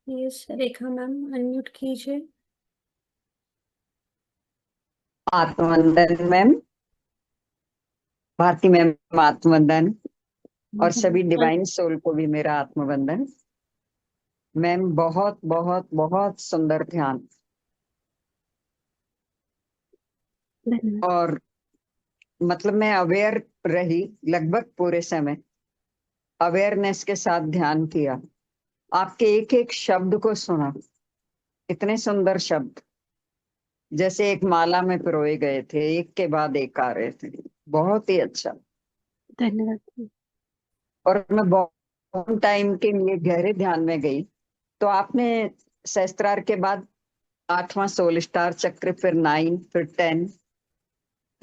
Yes रेखा ma'am, unmute कीजिए। आत्मवंदन ma'am. Bharti ma'am, आत्मवंदन। और सभी डिवाइन सोल को भी मेरा आत्मवंदन। मैम, बहुत बहुत बहुत सुंदर ध्यान। धन्यवाद। और मतलब मैं अवेयर रही लगभग पूरे समय। अवेयरनेस के साथ ध्यान किया। आपके एक एक शब्द को सुना। इतने सुंदर शब्द, जैसे एक माला में पिरोए गए थे, एक के बाद एक आ रहे थे। बहुत ही अच्छा। धन्यवाद। और मैं बहुत टाइम के लिए गहरे ध्यान में गई। तो आपने सहस्त्रार के बाद 8वां सोल स्टार चक्र, फिर 9, फिर 10।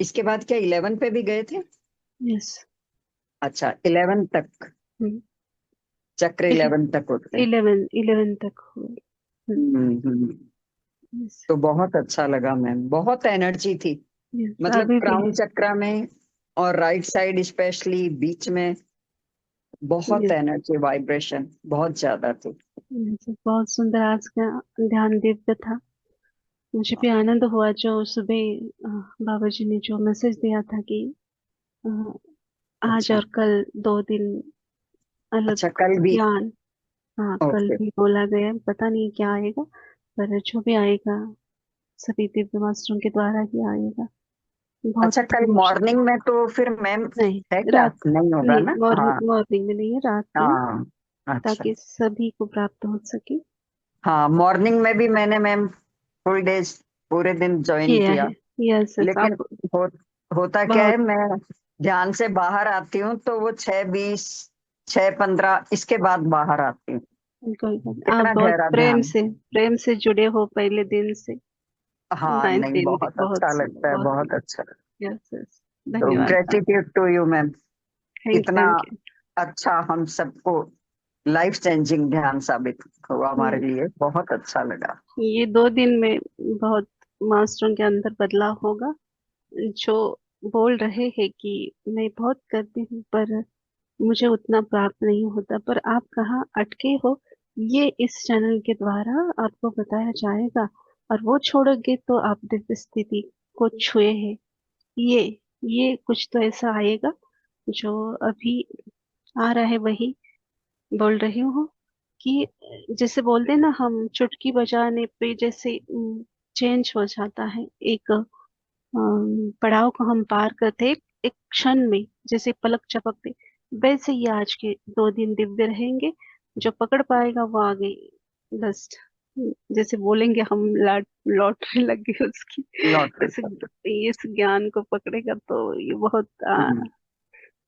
इसके बाद क्या 11 पे भी गए थे? यस। अच्छा, 11 तक। चक्र 11 तक होते हैं। 11 तक हो। हम्म। यस। तो बहुत अच्छा लगा मैम, बहुत एनर्जी थी। यस, मतलब अभी भी क्राउन है। चक्रा में और राइट साइड स्पेशली बीच में बहुत यस। एनर्जी, वाइब्रेशन बहुत ज्यादा थी। यस, बहुत सुंदर आज का ध्यान दिव्य था। मुझे भी आनंद हुआ जो सुबह बाबा जी ने जो मैसेज दिया था कि अ, आज अच्छा। और कल 2 दिन अलग अच्छा, कल भी? ज्ञान। हाँ, कल ओके। भी बोला गया है, पता नहीं क्या आएगा, पर जो भी आएगा सभी दिव्य मास्टरों के द्वारा ही आएगा। बहुत अच्छा, कल मुझे। मॉर्निंग में तो फिर मैम नहीं, है क्या? रात। नहीं होगा नहीं, ना? हाँ। मॉर्निंग मॉर्निंग में नहीं है, रात में। हाँ। अच्छा। ताकि सभी को प्राप्त हो सके। हाँ, मॉर्निंग में भी मैंने मैम फुल डेज, पूरे दिन ज्वाइन किया किया। है। यस यस, लेकिन आप हो, होता क्या है, बहुत मैं ध्यान से बाहर आती हूँ तो वो 6:20, 6:15 इसके बाद बाहर आती हूँ। कोई बात नहीं। आप इतना बहुत गहरा ध्यान। प्रेम से जुड़े हो पहले दिन से। हाँ, नहीं, 9 दिन बहुत बहुत अच्छा सुंदर, लगता है, बहुत बहुत सुंदर। अच्छा। Yes yes. तो धन्यवाद आप। Gratitude to you ma'am. Thank you, इतना थैंक यू। अच्छा हम सबको लाइफ चेंजिंग ध्यान साबित हुआ हमारे लिए, बहुत अच्छा लगा। ये 2 दिन में बहुत मास्टरों के अंदर बदलाव होगा। जो बोल रहे हैं कि मैं बहुत करती हूँ पर मुझे उतना प्राप्त नहीं होता, पर आप कहाँ अटके हो, ये इस चैनल के द्वारा आपको बताया जाएगा। और वो छोड़ोगे तो आप दिव्य स्थिति को छुए हैं। ये ये कुछ तो ऐसा आएगा जो अभी आ रहा है, वही बोल रही हूँ कि जैसे बोलते हैं ना, हम चुटकी बजाने पे जैसे चेंज हो जाता है। एक पड़ाव को हम पार करते एक एक क्षण में, जैसे पलक झपकते, वैसे ही आज के 2 दिन दिव्य रहेंगे। जो पकड़ पाएगा वो आगे, बस जैसे बोलेंगे हम, लॉटरी लग गई उसकी। लौट इस रहे इस ज्ञान को पकड़ेगा तो ये बहुत थे।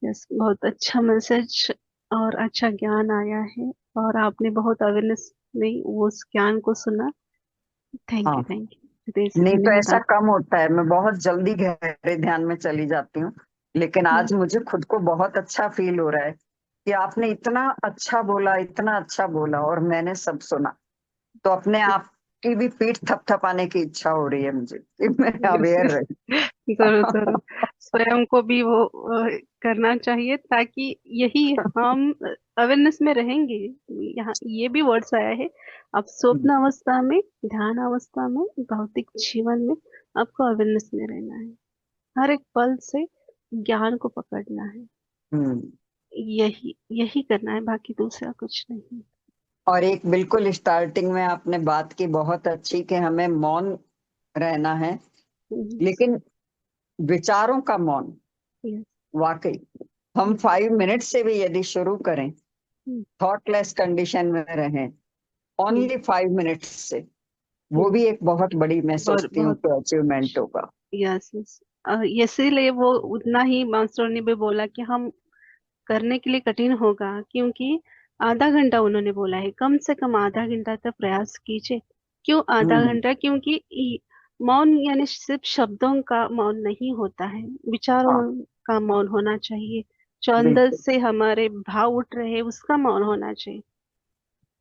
यस, बहुत अच्छा मैसेज और अच्छा ज्ञान आया है। और आपने बहुत अवेयरनेस में वो उस ज्ञान को सुना। थैंक यू, हाँ, थैंक यू हृदय से नहीं तो धन्यवाद ऐसा आप। कम होता है, मैं बहुत जल्दी गहरे ध्यान में चली जाती हूँ। लेकिन आज मुझे खुद को बहुत अच्छा फील हो रहा है कि आपने इतना अच्छा बोला, इतना अच्छा बोला, और मैंने सब सुना। तो अपने आप की भी पीठ थपथपाने की इच्छा हो रही है मुझे कि मैं यस, अवेयर रही। जरूर जरूर। स्वयं को भी वो करना चाहिए, ताकि यही हम अवेयरनेस में रहेंगे। यहाँ ये भी वर्ड्स आया है, आप स्वप्न अवस्था में, ध्यान अवस्था में, भौतिक जीवन में आपको अवेयरनेस में रहना है। हर एक पल से ज्ञान को पकड़ना है। हम्म। यही यही करना है, बाकी दूसरा कुछ नहीं। और एक बिल्कुल स्टार्टिंग में आपने बात की बहुत अच्छी कि हमें मौन रहना है। यस लेकिन विचारों का मौन, यस वाकई हम यस। 5 मिनट से भी यदि शुरू करें, थॉटलेस कंडीशन में रहें, ओनली 5 मिनट्स से, वो भी एक बहुत बड़ी, मैं बहुत सोचती हूँ बहुत। कि अचीवमेंट होगा। Yes yes. इसीलिए वो उतना ही मास्टर ने भी बोला कि हम करने के लिए कठिन होगा, क्योंकि आधा घंटा उन्होंने बोला है, कम से कम आधा घंटा तक प्रयास कीजिए। क्यों आधा हम्म। घंटा? क्योंकि मौन यानी सिर्फ शब्दों का मौन नहीं होता है, विचारों हाँ, का मौन होना चाहिए। जो अंदर बिल्कुल से हमारे भाव उठ रहे हैं उसका मौन होना चाहिए।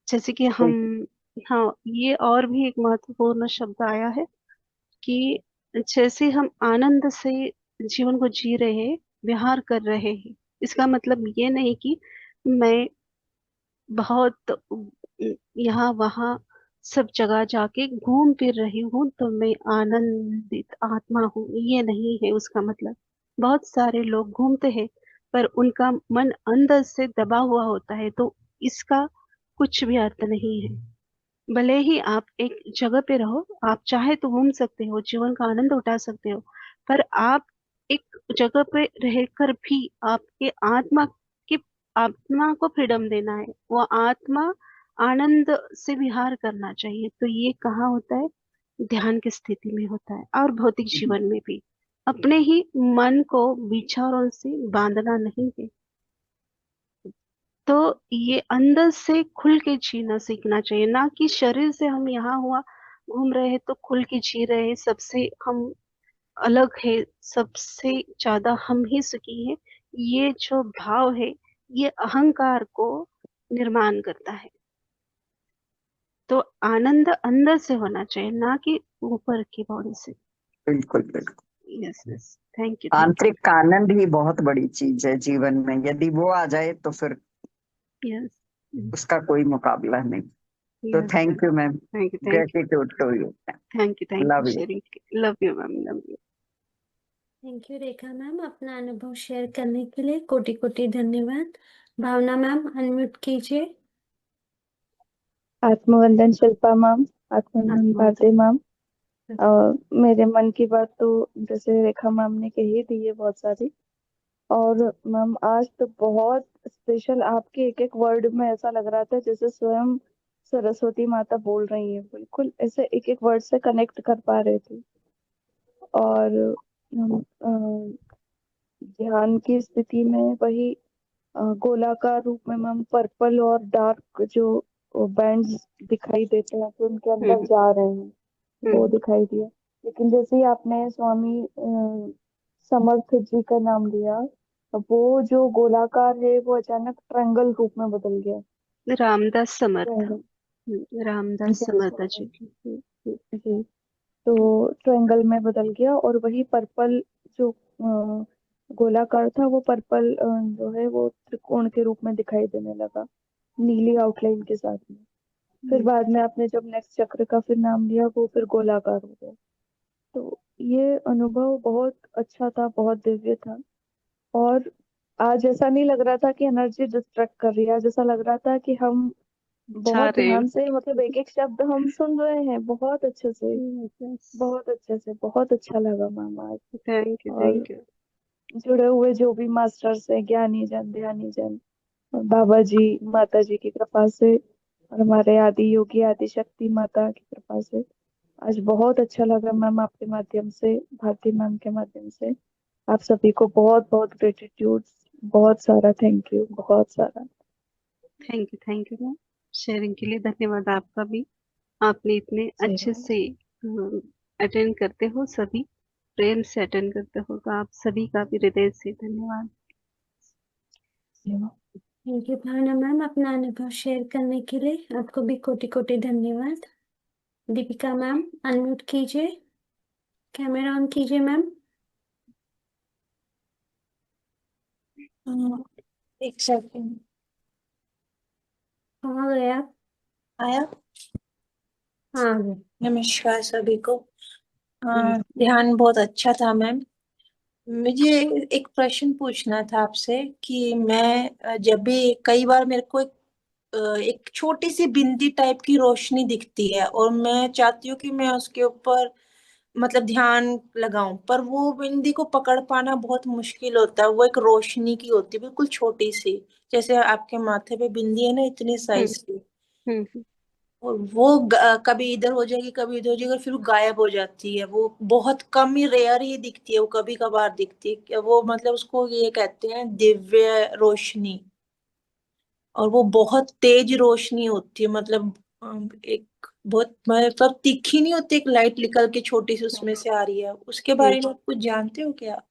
जैसे कि हम, बिल्कुल। हाँ, ये और भी एक महत्वपूर्ण शब्द आया है कि जैसे हम आनंद से जीवन को जी रहे हैं, विहार कर रहे हैं, इसका मतलब ये नहीं कि मैं बहुत यहाँ वहाँ सब जगह जाके घूम फिर रही हूँ तो मैं आनंदित आत्मा हूँ, ये नहीं है उसका मतलब। बहुत सारे लोग घूमते हैं पर उनका मन अंदर से दबा हुआ होता है, तो इसका कुछ भी अर्थ नहीं है। भले ही आप एक जगह पे रहो, आप चाहे तो घूम सकते हो, जीवन का आनंद उठा सकते हो, पर आप एक जगह पे रहकर भी आपके की आत्मा को फ्रीडम देना है, वो आत्मा आनंद से विहार करना चाहिए। तो ये कहाँ होता है? ध्यान की स्थिति में होता है, और भौतिक जीवन में भी। अपने ही मन को विचारों से बांधना नहीं है। तो ये अंदर से खुल के जीना सीखना चाहिए, ना कि शरीर से हम यहाँ हुआ घूम रहे हैं तो खुल के जी रहे हैं, सबसे हम अलग है, सबसे ज्यादा हम ही सुखी है। ये जो भाव है, ये अहंकार को निर्माण करता है। तो आनंद अंदर से होना चाहिए, ना कि ऊपर की बॉडी से। बिल्कुल बिल्कुल। Yes yes. Thank you thank आंतरिक आनंद ही बहुत बड़ी चीज है जीवन में, यदि वो आ जाए तो फिर यू। यस उसका कोई मुकाबला नहीं। तो yes thank you ma'am, thank you thank you gratitude to you, thank you love you. Sharing. Love you ma'am, love you. Thank you Rekha ma'am, अपना अनुभव शेयर करने के लिए कोटि कोटि धन्यवाद। भावना मैम अनम्यूट कीजिए। आत्मवंदन शिल्पा मैम, आत्मवंदन आत्मवंदन। भारती मैम। मेरे मन की बात तो जैसे रेखा मैम ने कही दी है बहुत सारी। और मैम आज तो बहुत स्पेशल, आपके एक एक वर्ड में ऐसा लग रहा था जैसे स्वयं सरस्वती माता बोल रही है, बिल्कुल ऐसे एक एक वर्ड से कनेक्ट कर पा रहे थे। और ध्यान की स्थिति में वही गोलाकार रूप में मैम पर्पल और डार्क जो बैंड्स दिखाई देते हैं तो उनके अंदर हम्म जा रहे हैं, वो हम्म दिखाई दिया। लेकिन जैसे ही आपने स्वामी समर्थ जी का नाम लिया, वो जो गोलाकार है वो अचानक ट्रायंगल रूप में बदल गया। रामदास समर्थ। ट्रायंगल, रामदास जी समर्थ सॉरी जी की। जी। तो ट्रायंगल में बदल गया और वही पर्पल जो गोलाकार था वो पर्पल जो है वो त्रिकोण के रूप में दिखाई देने लगा, नीली आउटलाइन के साथ में। फिर हम्म, बाद में आपने जब नेक्स्ट चक्र का फिर नाम लिया वो फिर गोलाकार हो गया। तो ये अनुभव बहुत अच्छा था, बहुत दिव्य था। और आज ऐसा नहीं लग रहा था कि एनर्जी डिस्ट्रैक्ट कर रही है, आज ऐसा लग रहा था कि हम जा बहुत रहे ध्यान से, मतलब एक एक शब्द हम सुन रहे हैं बहुत अच्छे से, हो। बहुत अच्छे से, बहुत अच्छा लगा मैम आज। थैंक यू और थैंक यू। जुड़े हुए जो भी मास्टर्स हैं, ज्ञानी जन, ध्यानी जन, और बाबा जी, माता जी की कृपा से, और हमारे आदि योगी आदि शक्ति माता की कृपा से आज बहुत अच्छा लगा मैम, आपके माध्यम से, भारती मैम के माध्यम से। आप सभी को बहुत बहुत ग्रेटिट्यूड, बहुत सारा थैंक यू, बहुत सारा। थैंक यू मैम, शेयरिंग के लिए धन्यवाद आपका भी। आपने इतने अच्छे सेवा, से अटेंड करते हो, सभी प्रेम से अटेंड करते हो, तो आप सभी का भी हृदय से धन्यवाद। सेवा। थैंक यू भावना मैम, अपना अनुभव शेयर करने के लिए आपको भी कोटि कोटि धन्यवाद। दीपिका मैम अनम्यूट कीजिए, कैमरा ऑन कीजिए मैम। हाँ, एक सेकंड। कहाँ गए आप? आया। हाँ आ गए। नमस्कार सभी को। नमस्ते। ध्यान बहुत अच्छा था मैम। मुझे एक प्रश्न पूछना था आपसे कि मैं जब भी कई बार मेरे को एक छोटी सी बिंदी टाइप की रोशनी दिखती है और मैं चाहती हूँ कि मैं उसके ऊपर मतलब ध्यान लगाऊं, पर वो बिंदी को पकड़ पाना बहुत मुश्किल होता है। वो एक रोशनी की होती है बिल्कुल छोटी सी, जैसे आपके माथे पे बिंदी है ना, इतनी हम्म साइज की। हम्म और वो कभी इधर हो जाएगी, कभी इधर हो जाएगी, और फिर वो गायब हो जाती है। वो बहुत कम ही, रेयर ही दिखती है, वो कभी कभार दिखती है। वो मतलब उसको ये कहते हैं दिव्य रोशनी। और वो बहुत तेज रोशनी होती है, मतलब एक बहुत मतलब तीखी नहीं होती, एक लाइट निकल के छोटी सी उसमें से आ रही है। उसके हम्म। बारे में आप कुछ जानते हो क्या?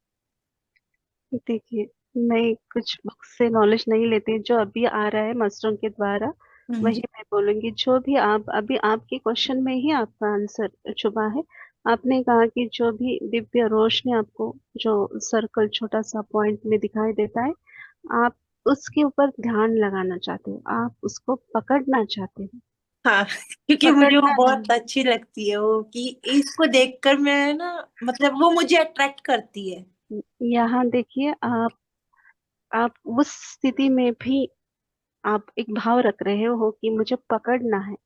देखिए, मैं कुछ बुक से नॉलेज नहीं लेती, जो अभी आ रहा है मास्टरों के द्वारा वही जी। मैं बोलूंगी। जो भी आप अभी, आपके क्वेश्चन में ही आपका आंसर छुपा है। आपने कहा कि जो भी दिव्य रोशनी आपको जो सर्कल छोटा सा पॉइंट में दिखाई देता है, आप उसके ऊपर ध्यान लगाना चाहते हो, आप उसको पकड़ना चाहते हो। हाँ, क्योंकि मुझे वो पकड़ना बहुत नहीं। अच्छी लगती है, वो कि इसको देखकर मैं ना, मतलब वो मुझे अट्रैक्ट करती है। यहाँ देखिए, आप उस स्थिति में भी आप एक भाव रख रहे हो कि मुझे पकड़ना है।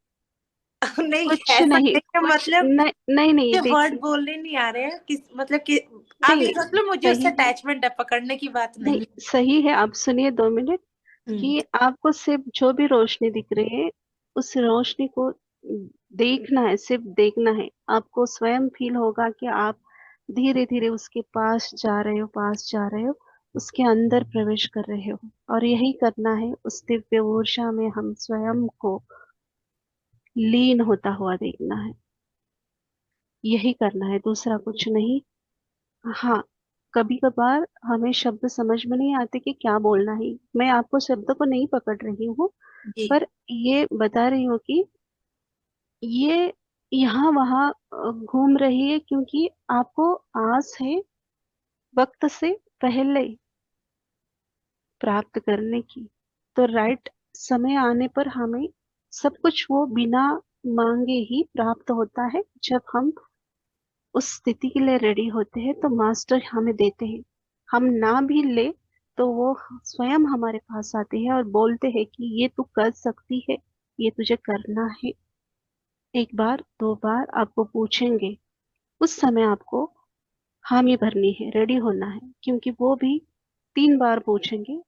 नहीं, कुछ ऐसा नहीं, नहीं है, कुछ मतलब नहीं, नहीं, नहीं, ये वर्ड देखिए। बोलने नहीं आ रहे हैं कि मतलब कि आप नहीं, ये सोच लो मुझे उससे सही है। अटैचमेंट है, पकड़ने की बात नहीं, नहीं। सही है, आप सुनिए 2 मिनट। हम्म। कि आपको सिर्फ जो भी रोशनी दिख रही है, उस रोशनी को देखना है, सिर्फ देखना है। आपको स्वयं फील होगा कि आप धीरे धीरे उसके पास जा रहे हो, पास जा रहे हो, उसके अंदर प्रवेश कर रहे हो। और यही करना है, उस दिव्य ऊर्जा में हम स्वयं को लीन होता हुआ देखना है। यही करना है, दूसरा कुछ नहीं। हाँ, कभी कभार हमें शब्द समझ में नहीं आते कि क्या बोलना है। मैं आपको शब्द को नहीं पकड़ रही हूँ, जी। पर ये बता रही हूँ कि ये यहाँ वहाँ घूम रही है, क्योंकि आपको आस है वक्त से पहले प्राप्त करने की। तो राइट समय आने पर हमें सब कुछ वो बिना मांगे ही प्राप्त होता है। जब हम उस स्थिति के लिए रेडी होते हैं तो मास्टर हमें देते हैं। हम ना भी ले तो वो स्वयं हमारे पास आते हैं और बोलते हैं कि ये तू कर सकती है, ये तुझे करना है। एक बार, दो बार आपको पूछेंगे, उस समय आपको हामी भरनी है, रेडी होना है, क्योंकि वो भी 3 बार पूछेंगे।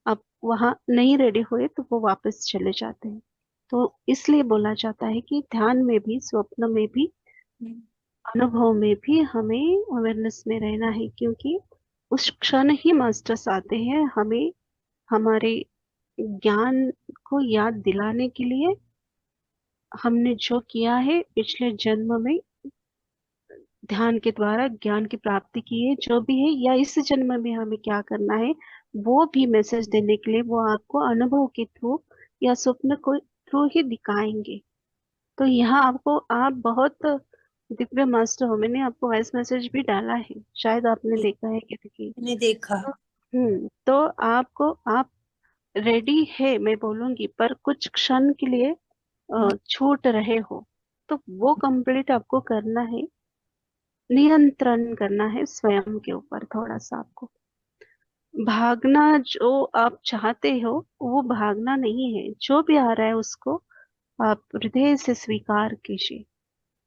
आप वहां नहीं रेडी हुए तो वो वापस चले जाते हैं। तो इसलिए बोला जाता है कि ध्यान में भी, स्वप्न में भी, हम्म। अनुभव में भी हमें अवेयरनेस में रहना है, क्योंकि उस क्षण ही मास्टर्स आते हैं हमें हमारे ज्ञान को याद दिलाने के लिए। हमने जो किया है पिछले जन्म में, ध्यान के द्वारा ज्ञान की प्राप्ति की है, जो भी है, या इस जन्म में हमें क्या करना है, वो भी मैसेज देने के लिए वो आपको अनुभव के थ्रू या स्वप्न को थ्रू ही दिखाएंगे। तो यहाँ आपको, आप बहुत दिव्य मास्टर हो। मैंने आपको वॉइस मैसेज भी डाला है, शायद आपने जी, देखा है कि देखिए। मैंने देखा। तो तो आपको, आप रेडी है मैं बोलूंगी, पर कुछ क्षण के लिए छूट रहे हो, तो वो कंप्लीट आपको करना है। नियंत्रण करना है स्वयं के ऊपर थोड़ा सा आपको। भागना जो आप चाहते हो वो भागना नहीं है। जो भी आ रहा है उसको आप हृदय से स्वीकार कीजिए।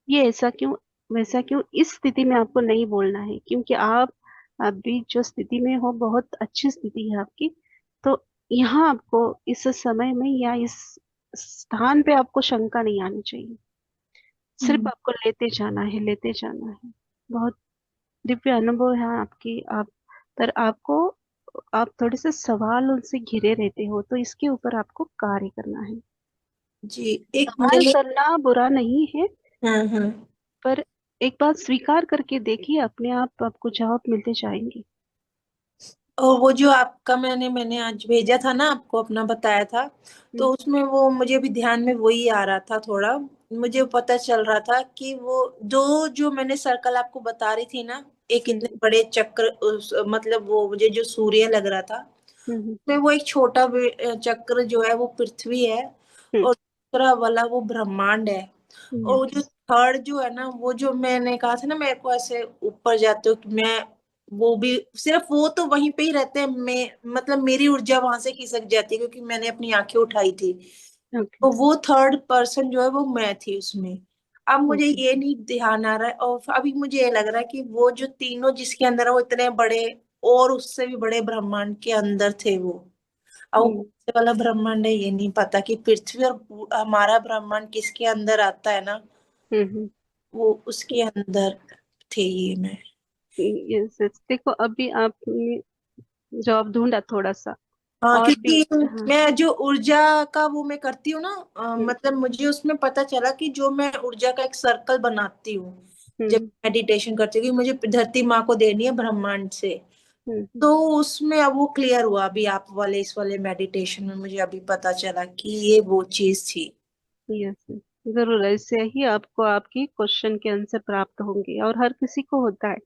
ये ऐसा क्यों, वैसा क्यों, इस स्थिति में आपको नहीं बोलना है, क्योंकि आप अभी जो स्थिति में हो बहुत अच्छी स्थिति है आपकी। तो यहाँ आपको इस समय में या इस स्थान पे आपको शंका नहीं आनी चाहिए। सिर्फ हम्म। आपको लेते जाना है, लेते जाना है। बहुत दिव्य अनुभव है आपकी। आप, पर आपको, आप थोड़े से सवाल उनसे घिरे रहते हो, तो इसके ऊपर आपको कार्य करना है। जी, एक सवाल मेरे। करना बुरा नहीं है, हाँ, हाँ। पर एक बार स्वीकार करके देखिए, अपने आप आपको जवाब मिलते जाएंगे। और वो जो आपका मैंने आज भेजा था ना, आपको अपना बताया था, तो हम्म, उसमें वो मुझे भी ध्यान में वही आ रहा था थोड़ा। मुझे पता चल रहा था कि वो दो जो मैंने सर्कल आपको बता रही थी ना, एक हम्म, इतने बड़े चक्र, मतलब वो मुझे जो सूर्य लग रहा था, हम्म, उसमें वो एक छोटा चक्र जो है वो पृथ्वी है, हम्म, और दूसरा वाला वो ब्रह्मांड है। हम्म, और जो थर्ड जो है ना, वो जो मैंने कहा था ना, मेरे को ऐसे ऊपर जाते हो कि मैं, वो भी सिर्फ वो तो वहीं पे ही रहते हैं, मैं मतलब मेरी ऊर्जा वहां से खिसक जाती है क्योंकि मैंने अपनी आंखें उठाई थी। ओके, तो वो थर्ड पर्सन जो है वो मैं थी उसमें। अब मुझे ओके, ये नहीं ध्यान आ रहा है, और अभी मुझे ये लग रहा है कि वो जो तीनों जिसके अंदर है वो इतने बड़े और उससे भी बड़े ब्रह्मांड के अंदर थे वो। अब वो हम्म, कौन से वाला ब्रह्मांड है ये नहीं पता, कि पृथ्वी और हमारा ब्रह्मांड किसके अंदर आता है ना, हम्म, वो उसके अंदर थे ये मैं। Yes, yes. देखो, अभी आपने जवाब ढूंढा थोड़ा सा, हाँ, और भी। क्योंकि हाँ, मैं जो ऊर्जा का वो मैं करती हूँ ना, हम्म, मतलब मुझे उसमें पता चला कि जो मैं ऊर्जा का एक सर्कल बनाती हूँ जब हम्म, मेडिटेशन करती हूँ, कि मुझे धरती माँ को देनी है ब्रह्मांड से। हम्म, तो उसमें अब वो क्लियर हुआ, अभी आप वाले इस वाले मेडिटेशन में मुझे अभी पता चला कि ये वो चीज थी। यस, जरूर ऐसे ही आपको आपकी क्वेश्चन के आंसर प्राप्त होंगे, और हर किसी को होता है।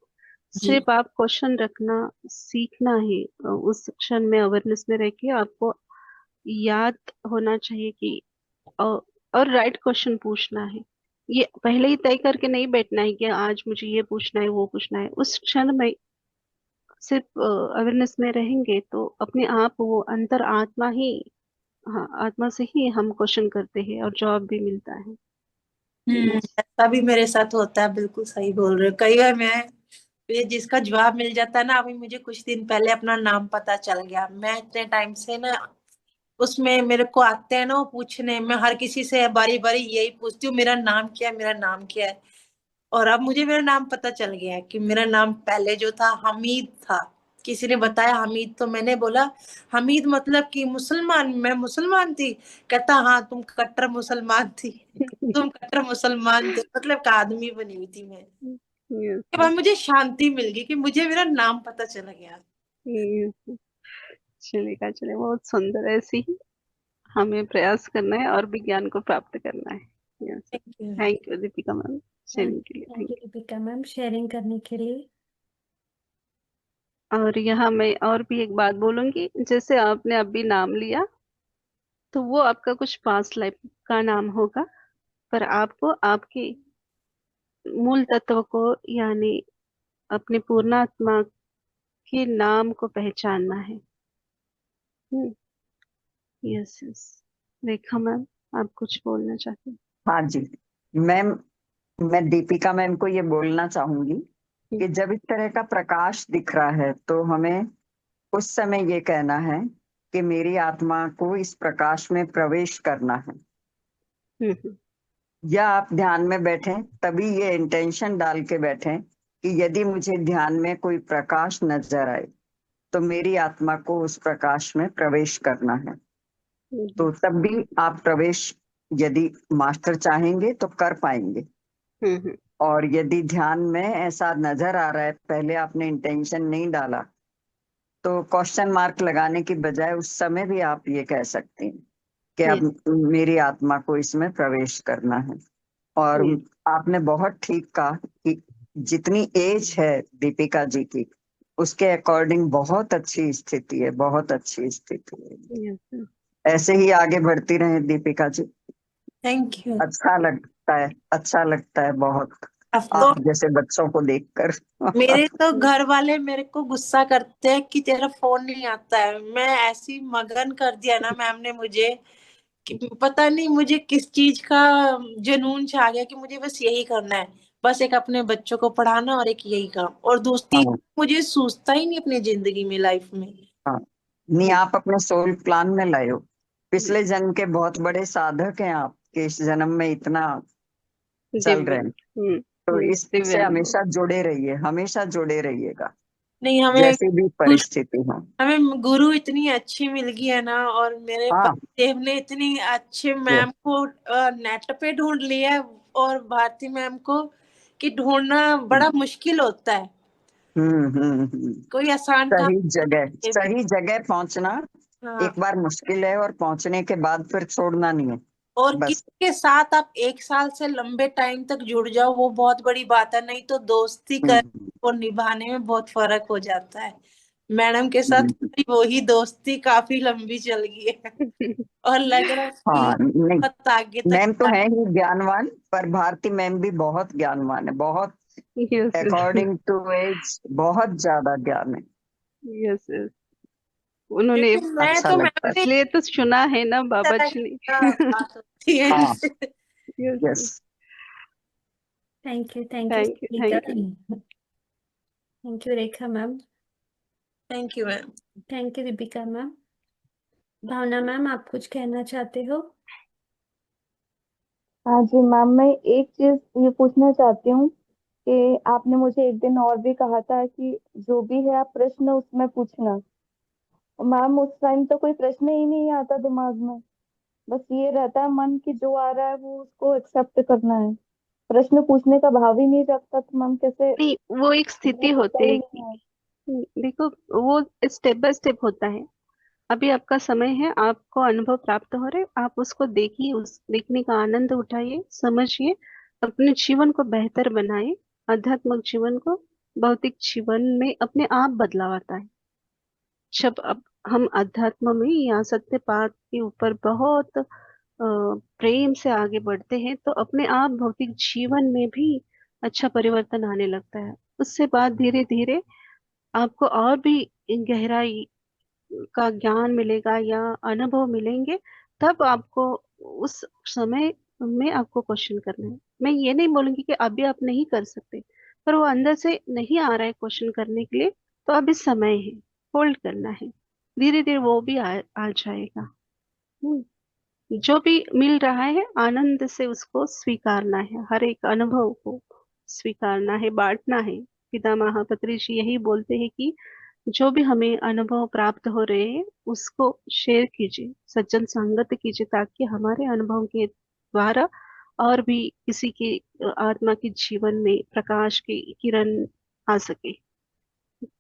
जी। सिर्फ आप क्वेश्चन रखना सीखना ही, उस क्षण में अवेयरनेस में रह के आपको याद होना चाहिए कि और राइट क्वेश्चन पूछना है। ये पहले ही तय करके नहीं बैठना है कि आज मुझे ये पूछना है वो पूछना है। उस क्षण में सिर्फ अवेयरनेस में रहेंगे तो अपने आप वो अंतर आत्मा ही, हाँ, आत्मा से ही हम क्वेश्चन करते हैं और जवाब भी मिलता है। Yes. ऐसा भी मेरे साथ होता है, बिल्कुल सही बोल रहे हो। कई बार मैं ये जिसका जवाब मिल जाता है ना, अभी मुझे कुछ दिन पहले अपना नाम पता चल गया। मैं इतने टाइम से ना उसमें मेरे को आते हैं ना वो पूछने, मैं हर किसी से बारी बारी यही पूछती हूँ, मेरा नाम क्या है, मेरा नाम क्या है। और अब मुझे मेरा नाम पता चल गया है कि मेरा नाम पहले जो था हमीद था। किसी ने बताया हमीद, तो मैंने बोला हमीद मतलब कि मुसलमान, मैं मुसलमान थी। कहता हाँ तुम कट्टर मुसलमान थी, तुम कट्टर मुसलमान थे, मतलब का आदमी बनी हुई थी मैं। Yes. के बाद मुझे शांति मिल गई कि मुझे मेरा नाम पता चला गया। Yes. चलेगा, चले, बहुत सुंदर। ऐसे ही हमें प्रयास करना है और विज्ञान को प्राप्त करना है। Yes. Thank you. Thank you Deepika ma'am, thank sharing के लिए। Thank thank you Deepika ma'am sharing करने के लिए। यू। और यहाँ मैं और भी एक बात बोलूंगी, जैसे आपने अभी नाम लिया तो वो आपका कुछ पास्ट लाइफ का नाम होगा, पर आपको आपके मूल तत्व को, यानी अपने पूर्णात्मा के नाम को पहचानना है। Yes, yes. रेखा मैम, आप कुछ बोलना चाहते हाँ जी मैम, मैं दीपिका मैम को ये बोलना चाहूंगी हैं? कि जब इस तरह का प्रकाश दिख रहा है तो हमें उस समय ये कहना है कि मेरी आत्मा को इस प्रकाश में प्रवेश करना है। हम्म। या आप ध्यान में बैठें तभी ये इंटेंशन डाल के बैठें कि यदि मुझे ध्यान में कोई प्रकाश नजर आए तो मेरी आत्मा को उस प्रकाश में प्रवेश करना है। तो तब भी आप प्रवेश, यदि मास्टर चाहेंगे तो कर पाएंगे। हम्म। और यदि ध्यान में ऐसा नजर आ रहा है, पहले आपने इंटेंशन नहीं डाला, तो क्वेश्चन मार्क लगाने की बजाय उस समय भी आप ये कह सकते हैं कि यस, अब मेरी आत्मा को इसमें प्रवेश करना है। और यस, आपने बहुत ठीक कहा कि जितनी एज है दीपिका जी की, उसके अकॉर्डिंग बहुत अच्छी स्थिति है, बहुत अच्छी स्थिति है। यस। ऐसे ही आगे बढ़ती रहे दीपिका जी। Thank you. अच्छा लगता है, अच्छा लगता है बहुत अब तो आप जैसे बच्चों को देखकर। मेरे तो घर वाले मेरे को गुस्सा करते हैं कि तेरा फोन नहीं आता है। मैं ऐसी मगन कर दिया ना मैम ने मुझे कि पता नहीं मुझे किस चीज का जुनून छा गया कि मुझे बस यही करना है। बस एक अपने बच्चों को पढ़ाना और एक यही काम, और दोस्ती हाँ, मुझे सूझता ही नहीं अपनी जिंदगी में, लाइफ में। हाँ। नहीं, आप अपने सोल प्लान में लाए हो, पिछले जन्म के बहुत बड़े साधक हैं आप, कि इस जन्म में इतना चल दिव्य। रहे हैं। तो इससे दिव्यांग। हमेशा जुड़े रहिए, हमेशा जुड़े रहिएगा, नहीं, हमें जैसी भी गुरु परिस्थिति हो। हमें गुरु इतनी अच्छी मिल गई है ना, और मेरे हाँ, पतिदेव ने इतनी अच्छे ये, मैम को नेट पे ढूंढ लिया है, और भारती मैम को कि ढूंढना बड़ा मुश्किल होता है। कोई आसान काम सही जगह, नहीं है। सही जगह पहुंचना हाँ, एक बार मुश्किल है, और पहुंचने के बाद फिर छोड़ना नहीं है और बस। किसी के साथ आप 1 साल से लंबे टाइम तक जुड़ जाओ वो बहुत बड़ी बात है, नहीं तो दोस्ती कर हम्म, और निभाने में बहुत फर्क हो जाता है। मैडम के साथ हम्म। हमारी वही दोस्ती काफी लंबी चल गई है, और लग रहा है कि हाँ, नहीं, बहुत आगे तक मैम तो जा। है ही ज्ञानवान, पर भारती मैम भी बहुत ज्ञानवान है, बहुत यस, अकॉर्डिंग टू एज बहुत ज्यादा ज्ञान है। Yes, yes. उन्होंने, क्योंकि मैं अच्छा तो लगता मैम है। ने इसलिए तो चुना है ना बाबा तरह जी का ने। बात होती है। हाँ, yes. Yes. Thank you thank you, Deepika. Thank you. Thank you Rekha ma'am. Thank you ma'am. Thank you Deepika ma'am. Bhavna ma'am, आप कुछ कहना चाहते हो? हाँ जी मैम, मैं एक चीज ये पूछना चाहती हूँ कि आपने मुझे एक दिन और भी कहा था कि जो भी है आप प्रश्न उसमें पूछना। मैम उस टाइम तो कोई प्रश्न ही नहीं आता दिमाग में, बस ये रहता है मन की जो आ रहा है वो उसको एक्सेप्ट करना है। प्रश्न पूछने का भाव ही नहीं रखता, तो मैम कैसे, नहीं, वो एक वो स्थिति होता होती ही है नहीं कि, है। देखो, वो स्टेप बाय स्टेप होता है। अभी आपका समय है, आपको अनुभव प्राप्त हो रहे, आप उसको देखिए, उस देखने का आनंद उठाइए, समझिए, अपने जीवन को बेहतर बनाइए, आध्यात्मिक जीवन को। भौतिक जीवन में अपने आप बदलाव आता है। जब अब हम अध्यात्म में या सत्य पाठ के ऊपर बहुत प्रेम से आगे बढ़ते हैं तो अपने आप भौतिक जीवन में भी अच्छा परिवर्तन आने लगता है। उससे बाद धीरे धीरे आपको और भी गहराई का ज्ञान मिलेगा या अनुभव मिलेंगे। तब आपको उस समय में आपको क्वेश्चन करना है। मैं ये नहीं बोलूंगी कि अभी आप नहीं कर सकते, पर वो अंदर से नहीं आ रहा है क्वेश्चन करने के लिए, तो अभी समय है, होल्ड करना है। धीरे धीरे वो भी आ जाएगा। जो भी मिल रहा है आनंद से उसको स्वीकारना है, हर एक अनुभव को स्वीकारना है, बांटना है। पिता महापत्री जी यही बोलते हैं कि जो भी हमें अनुभव प्राप्त हो रहे हैं उसको शेयर कीजिए, सज्जन संगत कीजिए, ताकि हमारे अनुभव के द्वारा और भी किसी के आत्मा के जीवन में प्रकाश की किरण आ सके।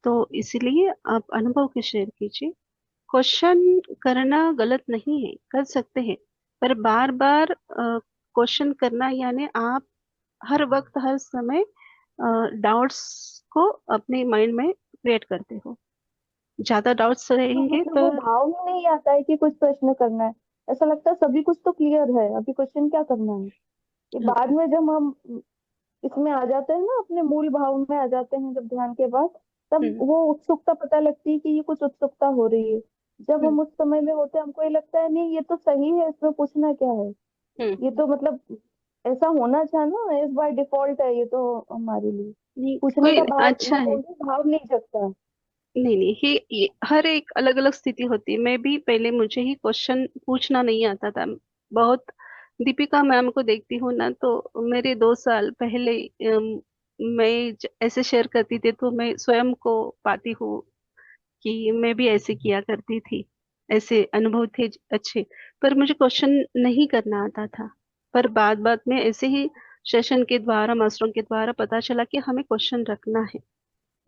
तो इसीलिए आप अनुभव के शेयर कीजिए। क्वेश्चन करना गलत नहीं है, कर सकते हैं, पर बार बार क्वेश्चन करना यानी आप हर वक्त हर समय डाउट्स को अपने माइंड में क्रिएट करते हो। ज्यादा डाउट्स तो रहेंगे मतलब तो वो भाव ही नहीं आता है कि कुछ प्रश्न करना है। ऐसा लगता है सभी कुछ तो क्लियर है, अभी क्वेश्चन क्या करना है। ये बाद में जब हम इसमें आ जाते हैं ना, अपने मूल भाव में आ जाते हैं जब ध्यान के बाद, तब हम्म। वो उत्सुकता पता लगती है कि ये कुछ उत्सुकता हो रही है। जब हम्म। हम उस समय में होते हैं हमको ये लगता है नहीं ये तो सही है, इसमें पूछना क्या है। ये हम्म। तो मतलब ऐसा होना चाहिए ना, इस बाय डिफॉल्ट है ये तो हमारे लिए। नहीं पूछने कोई का भाव, अच्छा मैं है। बोल रही हूँ, भाव नहीं जगता। नहीं नहीं, ये हर एक अलग अलग स्थिति होती है। मैं भी पहले मुझे ही क्वेश्चन पूछना नहीं आता था बहुत। दीपिका मैम को देखती हूँ ना, तो मेरे 2 साल पहले मैं ऐसे शेयर करती थी तो मैं स्वयं को पाती हूँ कि मैं भी ऐसे किया करती थी। ऐसे अनुभव थे अच्छे, पर मुझे क्वेश्चन नहीं करना आता था। पर बाद बाद में ऐसे ही सेशन के द्वारा, मास्टरों के द्वारा पता चला कि हमें क्वेश्चन रखना है।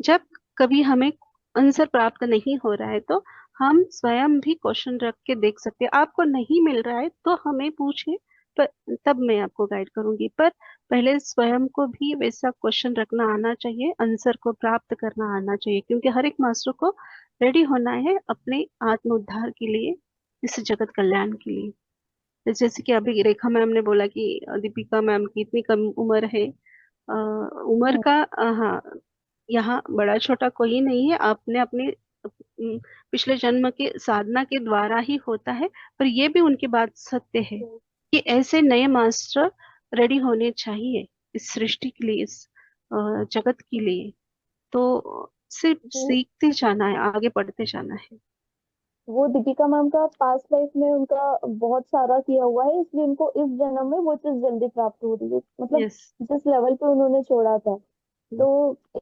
जब कभी हमें आंसर प्राप्त नहीं हो रहा है तो हम स्वयं भी क्वेश्चन रख के देख सकते हैं। आपको नहीं मिल रहा है तो हमें पूछे, पर तब मैं आपको गाइड करूंगी। पर पहले स्वयं को भी वैसा क्वेश्चन रखना आना चाहिए, आंसर को प्राप्त करना आना चाहिए, क्योंकि हर एक मास्टर को रेडी होना है अपने आत्म उद्धार के लिए, इस जगत कल्याण के लिए। जैसे कि अभी रेखा मैम ने बोला कि दीपिका मैम की इतनी कम उम्र है। उम्र हम्म। का हाँ, यहाँ बड़ा छोटा कोई नहीं है। आपने अपने पिछले जन्म के साधना के द्वारा ही होता है। पर ये भी उनकी बात सत्य है कि ऐसे नए मास्टर रेडी होने चाहिए इस सृष्टि के लिए, इस जगत के लिए। तो सिर्फ वो सीखते जाना है, आगे बढ़ते जाना है। वो दीपिका मैम का पास्ट लाइफ में उनका बहुत सारा किया हुआ है, इसलिए उनको इस जन्म में वो चीज जल्दी प्राप्त हो रही है, मतलब यस। जिस लेवल पे उन्होंने छोड़ा था। तो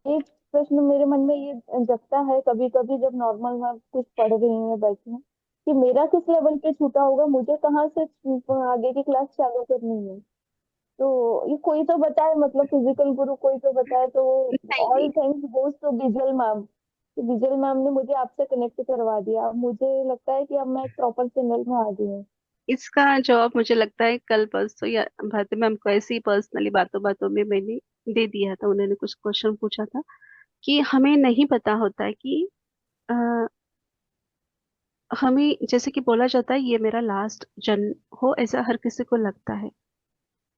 एक प्रश्न मेरे मन में ये जगता है कभी कभी, जब नॉर्मल मैं कुछ पढ़ रही हूँ या बैठी हूँ, कि मेरा किस लेवल पे छूटा होगा, मुझे कहाँ से आगे की क्लास चालू करनी है। तो ये कोई तो बताए, मतलब फिजिकल गुरु कोई तो बताए, तो नहीं ऑल नहीं, thanks goes to Bijal ma'am. तो बिजल मैम ने मुझे आपसे कनेक्ट करवा दिया। अब मुझे लगता है कि अब मैं एक प्रॉपर चैनल में आ गई हूँ। इसका जवाब मुझे लगता है कल परसों या भारती मैम को ऐसे ही पर्सनली बातों बातों में मैंने दे दिया था। उन्होंने कुछ क्वेश्चन पूछा था कि हमें नहीं पता होता है कि अ, हमें, जैसे कि बोला जाता है ये मेरा लास्ट जन्म हो, ऐसा हर किसी को लगता है।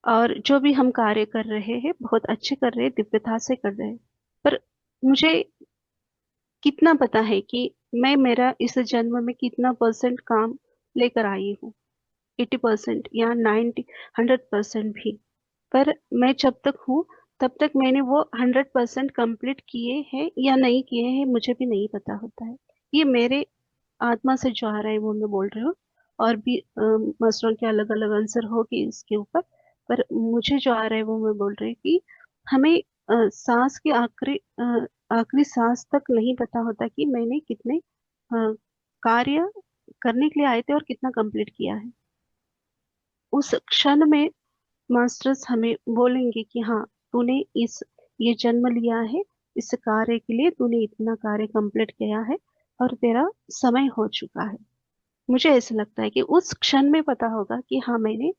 और जो भी हम कार्य कर रहे हैं बहुत अच्छे कर रहे हैं, दिव्यता से कर रहे हैं। पर मुझे कितना पता है कि मैं मेरा इस जन्म में कितना परसेंट काम लेकर आई हूँ, 80% या 100% भी। पर मैं जब तक हूँ तब तक मैंने वो 100% कंप्लीट किए हैं या नहीं किए हैं मुझे भी नहीं पता होता है। ये मेरे आत्मा से जो आ रहा है वो मैं बोल रही हूँ। और भी मास्टरों के अलग अलग आंसर होगी इसके ऊपर। पर मुझे जो आ रहा है वो मैं बोल रही हूँ कि हमें सांस की आखिरी सांस तक नहीं पता होता कि मैंने कितने कार्य करने के लिए आए थे और कितना कंप्लीट किया है। उस क्षण में मास्टर्स हमें बोलेंगे कि हाँ, तूने इस ये जन्म लिया है, इस कार्य के लिए तूने इतना कार्य कंप्लीट किया है और तेरा समय हो चुका है। मुझे ऐसा लगता है कि उस क्षण में पता होगा कि हाँ, मैंने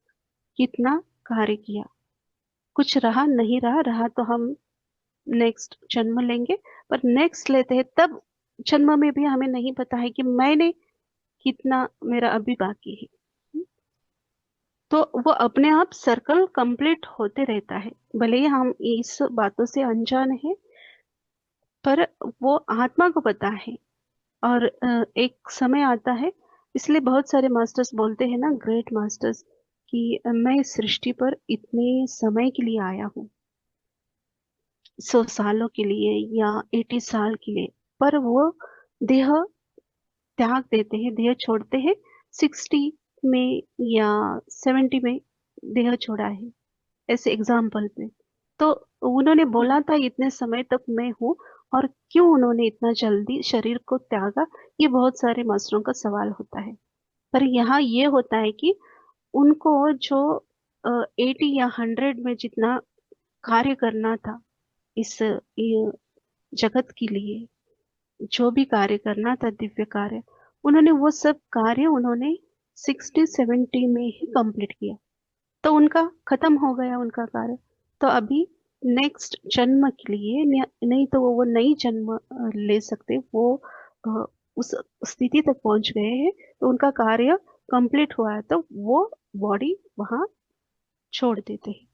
कितना कार्य किया। कुछ रहा नहीं रहा, रहा तो हम नेक्स्ट जन्म लेंगे, पर नेक्स्ट लेते हैं तब जन्म में भी हमें नहीं पता है कि मैंने कितना, मेरा अभी बाकी है। तो वो अपने आप सर्कल कंप्लीट होते रहता है, भले ही हम इस बातों से अनजान है, पर वो आत्मा को पता है। और एक समय आता है, इसलिए बहुत सारे मास्टर्स बोलते हैं ना, ग्रेट मास्टर्स, कि मैं इस सृष्टि पर इतने समय के लिए आया हूँ, 100 सालों के लिए या 80 साल के लिए, पर वो देह त्याग देते हैं, देह छोड़ते हैं 60 में या 70 में देह छोड़ा है, ऐसे एग्जाम्पल पे। तो उन्होंने बोला था इतने समय तक मैं हूँ, और क्यों उन्होंने इतना जल्दी शरीर को त्यागा, ये बहुत सारे मास्टरों का सवाल होता है। पर यहाँ ये होता है कि उनको जो 80 या 100 में जितना कार्य करना था इस ये जगत के लिए, जो भी कार्य करना था दिव्य कार्य, उन्होंने वो सब कार्य उन्होंने 60-70 में ही कंप्लीट किया, तो उनका खत्म हो गया उनका कार्य। तो अभी नेक्स्ट जन्म के लिए नहीं तो वो नई जन्म ले सकते, वो अ, उस स्थिति तक पहुंच गए हैं, तो उनका कार्य कंप्लीट हुआ है, तो वो बॉडी वहां छोड़ देते हैं।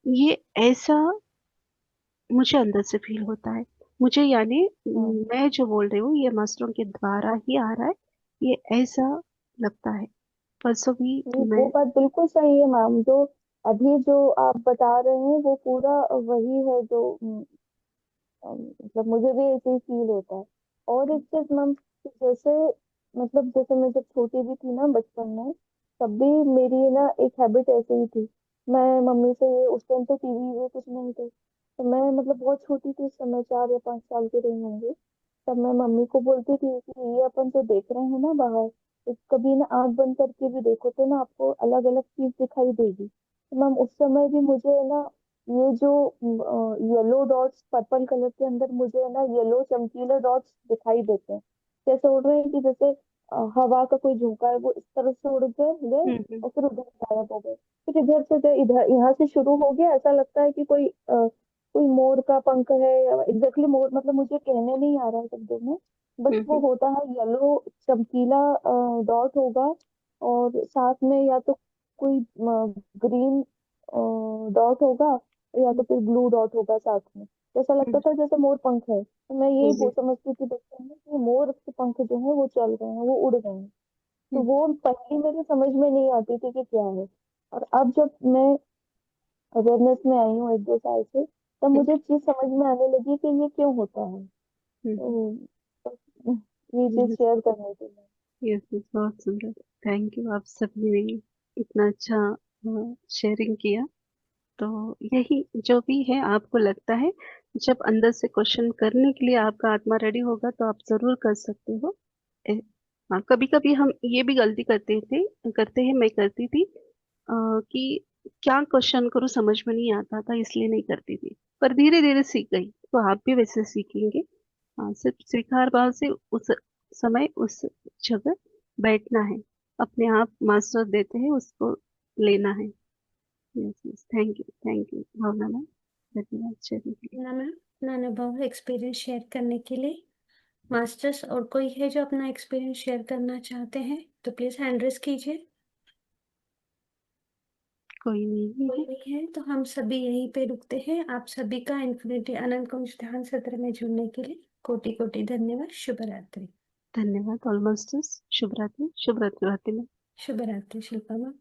ये ऐसा मुझे अंदर से फील होता है, मुझे यानी मैं जो बोल रही हूँ ये मास्टरों के द्वारा ही आ रहा है, ये ऐसा लगता है। परसों भी ये मैं वो बात बिल्कुल सही है मैम। जो अभी जो आप बता रहे हैं वो पूरा वही है जो मतलब मुझे भी ऐसे ही फील होता है। और एक चीज मैम, जैसे मतलब जैसे मैं जब छोटी भी थी ना बचपन में, तब भी मेरी ना एक हैबिट ऐसे ही थी। मैं मम्मी से, उस टाइम तो टीवी वो कुछ नहीं थे, तो मैं मतलब बहुत छोटी थी उस समय, 4 या 5 साल की रही होंगी। तब मैं मम्मी को बोलती थी कि ये अपन जो देख रहे हैं ना बाहर, तो कभी ना आंख बंद करके भी देखो तो ना आपको अलग अलग चीज दिखाई देगी। तो मैम उस समय भी मुझे है ना, ये जो येलो डॉट्स पर्पल कलर के अंदर मुझे है ना येलो चमकीले डॉट्स दिखाई देते हैं। जैसे उड़ रहे हैं कि जैसे हवा का कोई झोंका है, वो इस तरफ से उड़ गए हम्म। और फिर उधर गायब हो गए, फिर इधर से गए, इधर यहाँ से शुरू हो गया। ऐसा लगता है कि कोई मोर का पंख है। एग्जैक्टली मोर मतलब मुझे कहने नहीं आ रहा है शब्दों में, बस वो हम्म। होता है येलो चमकीला डॉट होगा, और साथ में या तो कोई ग्रीन डॉट होगा, या तो फिर ब्लू डॉट होगा साथ में। जैसा लगता था जैसे मोर पंख है, तो मैं यही हम्म। समझती थी बचपन में कि मोर के पंख जो है वो चल रहे हैं, वो उड़ रहे हैं। तो हम्म। वो पहले मेरे समझ में नहीं आती थी कि क्या है। और अब जब मैं अवेयरनेस में आई हूँ 1-2 साल से, तब मुझे चीज समझ में आने लगी कि ये क्यों होता है। तो बस ये चीज शेयर करने के लिए। यस, बहुत सुंदर। थैंक यू, आप सबने इतना अच्छा शेयरिंग किया। तो यही जो भी है, आपको लगता है जब अंदर से क्वेश्चन करने के लिए आपका आत्मा रेडी होगा तो आप जरूर कर सकते हो। ए- हाँ, कभी कभी हम ये भी गलती करते हैं, मैं करती थी, कि क्या क्वेश्चन करूँ समझ में नहीं आता था, इसलिए नहीं करती थी, पर धीरे धीरे सीख गई, तो आप भी वैसे सीखेंगे। हाँ, सिर्फ स्वीकार भाव से उस समय उस जगह बैठना है, अपने आप मास्टर देते हैं उसको लेना है। Yes yes, thank you Bhavna ma'am, धन्यवाद शेयरिंग के लिए। ना मैम, अपना अनुभव एक्सपीरियंस शेयर करने के लिए। मास्टर्स और कोई है जो अपना एक्सपीरियंस शेयर करना चाहते हैं तो प्लीज हैंड रेस कीजिए। कोई नहीं कोई है। नहीं है तो हम सभी यहीं पे रुकते हैं। आप सभी का इन्फिनिटी अनंत कुंज ध्यान सत्र में जुड़ने के लिए कोटि कोटि धन्यवाद। शुभ रात्रि। धन्यवाद ऑलमोस्ट। शुभ रात्रि, शुभ रात्रि। शुभ रात्रि शिल्पा मैम।